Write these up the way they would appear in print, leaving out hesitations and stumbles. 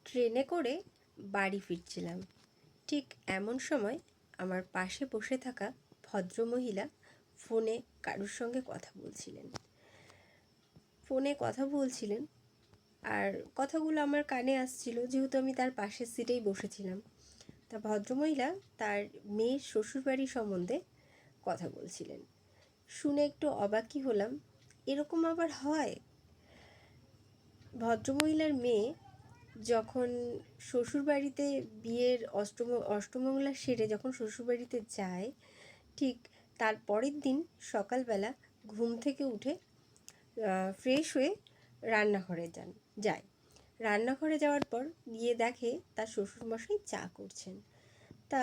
ট্রেনে করে বাড়ি ফিরছিলাম। ঠিক এমন সময় আমার পাশে বসে থাকা ভদ্রমহিলা ফোনে কারোর সঙ্গে কথা বলছিলেন। আর কথাগুলো আমার কানে আসছিল, যেহেতু আমি তার পাশের সিটেই বসেছিলাম। তা ভদ্রমহিলা তার মেয়ের শ্বশুরবাড়ি সম্বন্ধে কথা বলছিলেন। শুনে একটু অবাকই হলাম, এরকম আবার হয়? ভদ্রমহিলার মেয়ে যখন শ্বশুরবাড়িতে বিয়ের অষ্টমঙ্গলা সেরে যখন শ্বশুরবাড়িতে যায়, ঠিক তার পরের দিন সকালবেলা ঘুম থেকে উঠে ফ্রেশ হয়ে রান্নাঘরে যায়। রান্নাঘরে যাওয়ার পর গিয়ে দেখে তার শ্বশুরমশাই চা করছেন। তা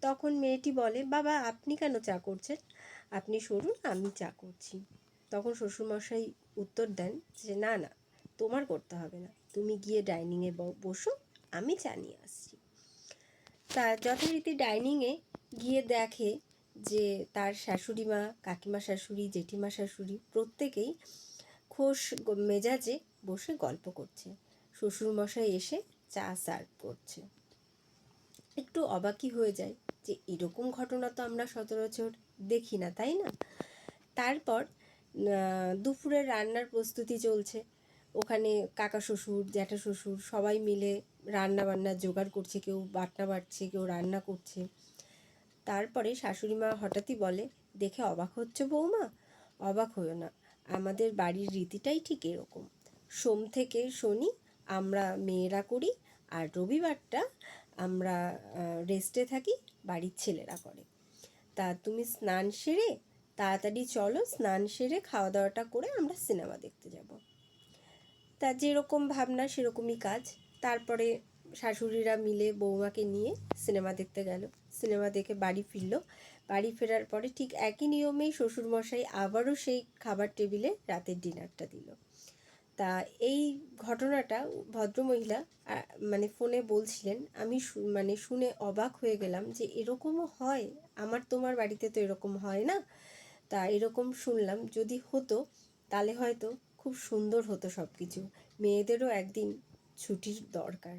তখন মেয়েটি বলে, বাবা আপনি কেন চা করছেন? আপনি সরুন, আমি চা করছি। তখন শ্বশুরমশাই উত্তর দেন যে না না, তোমার করতে হবে না, তুমি গিয়ে ডাইনিংয়ে বসো, আমি চা নিয়ে আসছি। তা যথারীতি ডাইনিংয়ে গিয়ে দেখে যে তার শাশুড়ি মা, কাকিমা শাশুড়ি, জেঠিমা শাশুড়ি প্রত্যেকেই খোশ মেজাজে বসে গল্প করছে। শ্বশুরমশাই এসে চা সার্ভ করছে। একটু অবাকই হয়ে যায় যে এরকম ঘটনা তো আমরা সচরাচর দেখি না, তাই না? তারপর দুপুরের রান্নার প্রস্তুতি চলছে। ওখানে কাকা শ্বশুর, জ্যাঠা শ্বশুর সবাই মিলে রান্না বান্নার জোগাড় করছে, কেউ বাটনা বাটছে, কেউ রান্না করছে। তারপরে শাশুড়ি মা হঠাৎই বলে, দেখে অবাক হচ্ছে বৌমা? অবাক হয়েও না, আমাদের বাড়ির রীতিটাই ঠিক এরকম। সোম থেকে শনি আমরা মেয়েরা করি, আর রবিবারটা আমরা রেস্টে থাকি, বাড়ির ছেলেরা করে। তা তুমি স্নান সেরে তাড়াতাড়ি চলো, স্নান সেরে খাওয়া দাওয়াটা করে আমরা সিনেমা দেখতে যাব। তা যেরকম ভাবনা সেরকমই কাজ। তারপরে শাশুড়িরা মিলে বৌমাকে নিয়ে সিনেমা দেখতে গেল। সিনেমা দেখে বাড়ি ফিরল। বাড়ি ফেরার পরে ঠিক একই নিয়মেই শ্বশুরমশাই আবারও সেই খাবার টেবিলে রাতের ডিনারটা দিল। তা এই ঘটনাটা ভদ্রমহিলা মানে ফোনে বলছিলেন। আমি শুনে অবাক হয়ে গেলাম যে এরকমও হয়, আমার তোমার বাড়িতে তো এরকম হয় না। তা এরকম শুনলাম, যদি হতো তাহলে হয়তো খুব সুন্দর হতো সব কিছু। মেয়েদেরও একদিন ছুটির দরকার।